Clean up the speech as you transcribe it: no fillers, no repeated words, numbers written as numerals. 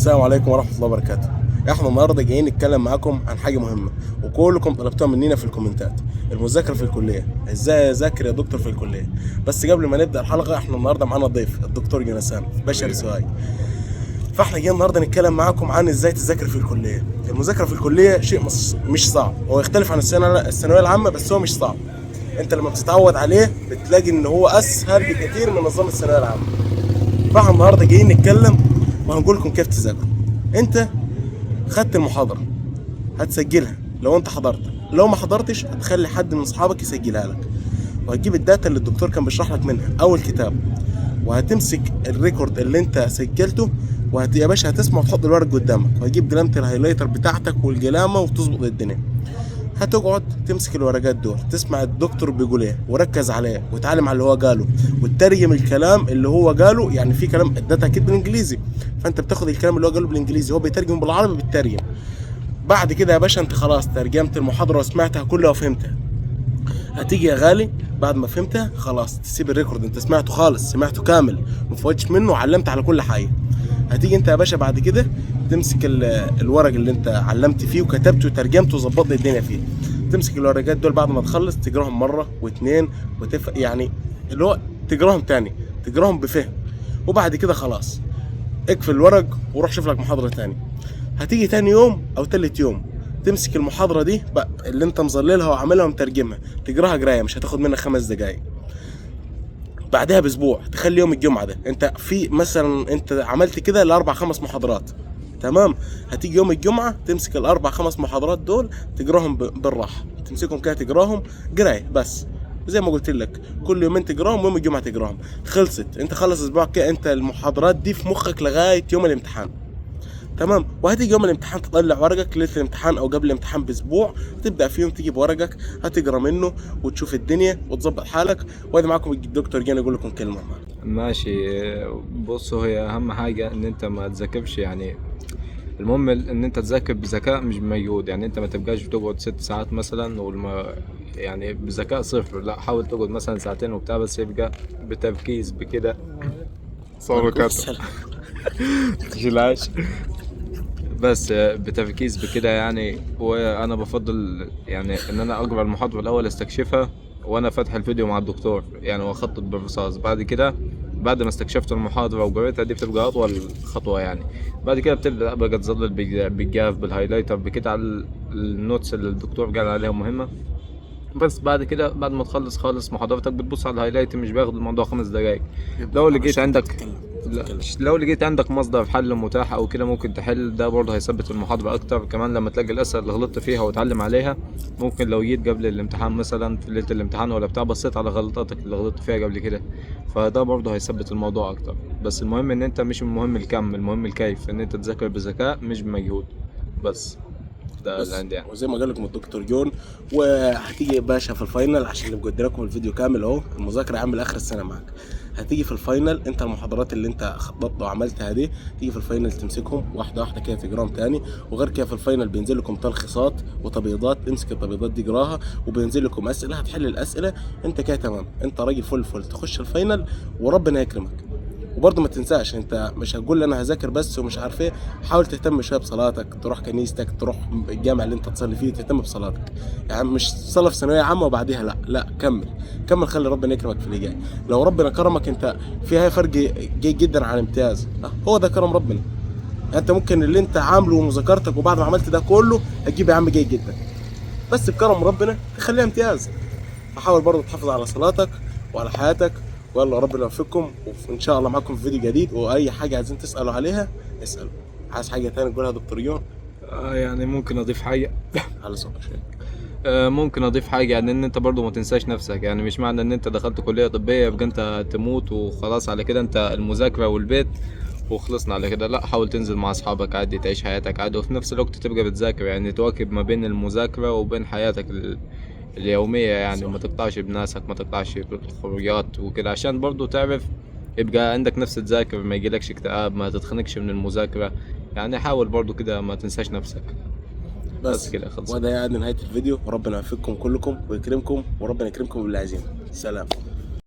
السلام عليكم ورحمة الله وبركاته. احنا النهارده جايين نتكلم معاكم عن حاجة مهمة وكلكم طلبتوها مننا في الكومنتات، المذاكرة في الكلية، ازاي اذاكر يا دكتور في الكلية. بس قبل ما نبدأ الحلقة احنا النهارده معانا ضيف الدكتور يونسان بشري سواي. فاحنا جايين النهارده نتكلم معاكم عن ازاي تذاكر في الكلية. المذاكرة في الكلية شيء مش صعب، هو يختلف عن الثانوية العامة بس هو مش صعب. انت لما بتتعود عليه بتلاقي ان هو اسهل بكثير من نظام الثانوية العامة. فاحنا النهارده جايين نتكلم وهنقول لكم كيف تذاكروا. انت خدت المحاضرة هتسجلها لو انت حضرت، لو ما حضرتش هتخلي حد من اصحابك يسجلها لك، وهتجيب الداتا اللي الدكتور كان بيشرح لك منها او الكتاب، وهتمسك الريكورد اللي انت سجلته يا باشا هتسمع وتحط الورق قدامك، وهتجيب قلامة الهايلايتر بتاعتك والقلامة وتظبط الدنيا. هتقعد تمسك الورقات دول تسمع الدكتور بيقول ايه وركز عليه وتعلم على اللي هو قاله وتترجم الكلام اللي هو قاله. يعني في كلام الداتا اكيد بالانجليزي، فانت بتاخد الكلام اللي هو قاله بالانجليزي هو بيترجم بالعربي بالترجم. بعد كده يا باشا انت خلاص ترجمت المحاضره وسمعتها كلها وفهمتها. هتيجي يا غالي بعد ما فهمتها خلاص تسيب الريكورد، انت سمعته خالص، سمعته كامل ما فوتش منه وعلمت على كل حاجه. هتيجي انت يا باشا بعد كده تمسك الورق اللي انت علمت فيه وكتبته وترجمته وظبطت الدنيا فيه، تمسك الورقات دول بعد ما تخلص تقراهم مره واثنين يعني اللي هو تقراهم تاني، تقراهم بفهم. وبعد كده خلاص اقفل الورق وروح شوف لك محاضره تاني. هتيجي تاني يوم او تالت يوم تمسك المحاضره دي بقى اللي انت مظللها وعاملها ومترجمها، تقراها قرايه مش هتاخد منك 5 دقايق. بعدها باسبوع تخلي يوم الجمعه ده انت في مثلا انت عملت كده ل4-5 محاضرات، تمام. هتيجي يوم الجمعه تمسك ال4-5 محاضرات دول تقراهم بالراحه، تمسكهم كده تقراهم قرايه بس زي ما قلت لك، كل يومين تقراهم ويوم الجمعه تقراهم. خلصت، انت خلص اسبوعك كده، انت المحاضرات دي في مخك لغايه يوم الامتحان، تمام. وهتيجي يوم الامتحان تطلع ورقك ليله الامتحان او قبل الامتحان باسبوع، تبدا فيهم تجيب ورقك هتقرا منه وتشوف الدنيا وتظبط حالك. وادي معاكم الدكتور جاي يقول لكم كلمه. ماشي. بصوا، هي اهم حاجة ان انت ما تذاكرش، يعني المهم ان انت تذاكر بذكاء مش بمجهود. يعني انت ما تبقاش بتقعد 6 ساعات مثلا يعني بذكاء صفر، لا حاول تقعد مثلا ساعتين وبتاع، بس يبقى بتركيز بكده. صور كاتب تشيلهاش، بس بتركيز بكده يعني. وانا بفضل يعني ان انا اقرا المحاضرة الاول استكشفها وانا فاتح الفيديو مع الدكتور يعني، واخطط بالرصاص. بعد كده بعد ما استكشفت المحاضرة وقريتها، دي بتبقى اطول خطوة يعني. بعد كده بتبدأ بقى تظلل بالجاف بالهايلايتر بكده على النوتس اللي الدكتور قال عليها مهمة. بس بعد كده بعد ما تخلص خالص محاضرتك بتبص على الهايلايت، مش بياخد الموضوع 5 دقايق. لو لقيت عندك لو لقيت عندك مصدر حل متاح او كده ممكن تحل، ده برضه هيثبت المحاضرة اكتر. كمان لما تلاقي الاسئلة اللي غلطت فيها وتعلم عليها، ممكن لو جيت قبل الامتحان مثلا في ليلة الامتحان ولا بتاع بصيت على غلطاتك اللي غلطت فيها قبل كده، فده برضه هيثبت الموضوع اكتر. بس المهم ان انت مش المهم الكم، المهم الكيف، ان انت تذاكر بذكاء مش بمجهود بس. ده اللي بس عندي يعني. وزي ما قال لكم الدكتور جون، وهتيجي يا باشا في الفاينل عشان نبقى ادينا لكم الفيديو كامل اهو، المذاكره عامل اخر السنه معاك. هتيجي في الفاينل انت المحاضرات اللي انت خططتها وعملتها دي، تيجي في الفاينل تمسكهم واحده واحده كده تقراهم تاني. وغير كده في الفاينل بينزل لكم تلخيصات وتبييضات، امسك التبييضات دي اقراها، وبينزل لكم اسئله هتحل الاسئله. انت كده تمام، انت راجل فل تخش الفاينل وربنا يكرمك. وبرضه ما تنساش انت مش هتقول لي انا هذاكر بس ومش عارف ايه، حاول تهتم شويه بصلاتك، تروح كنيستك، تروح الجامع اللي انت تصلي فيه، تهتم بصلاتك. يعني مش صلاه في ثانويه عامه وبعديها لا كمل خلي ربنا يكرمك في اللي جاي. لو ربنا كرمك انت فيها فرق جيد جدا عن امتياز، هو ده كرم ربنا. يعني انت ممكن اللي انت عامله ومذاكرتك وبعد ما عملت ده كله هتجيب يا عم جيد جدا، بس بكرم ربنا تخليها امتياز. فحاول برضه تحافظ على صلاتك وعلى حياتك. ويلا ربنا يوفقكم، وان شاء الله معاكم في فيديو جديد. واي حاجه عايزين تسالوا عليها اسالوا. عايز حاجه تانية تقولها يا دكتور يون؟ يعني ممكن اضيف حاجة. على صوت شيء. ممكن اضيف حاجه، يعني ان انت برضو ما تنساش نفسك. يعني مش معنى ان انت دخلت كليه طبيه يبقى انت تموت وخلاص على كده، انت المذاكره والبيت وخلصنا على كده. لا، حاول تنزل مع اصحابك عادي، تعيش حياتك عادي، وفي نفس الوقت تبقى بتذاكر، يعني تواكب ما بين المذاكره وبين حياتك اليوميه يعني. وما تقطعش بناسك، ما تقطعش بالخروجات وكده، عشان برضو تعرف يبقى عندك نفس تذاكر، ما يجيلكش اكتئاب، ما تتخنقش من المذاكره. يعني حاول برضو كده ما تنساش نفسك. بس بس كده خلص. وده يعني نهايه الفيديو، وربنا يوفقكم كلكم ويكرمكم، وربنا يكرمكم باللي عايزينه. سلام.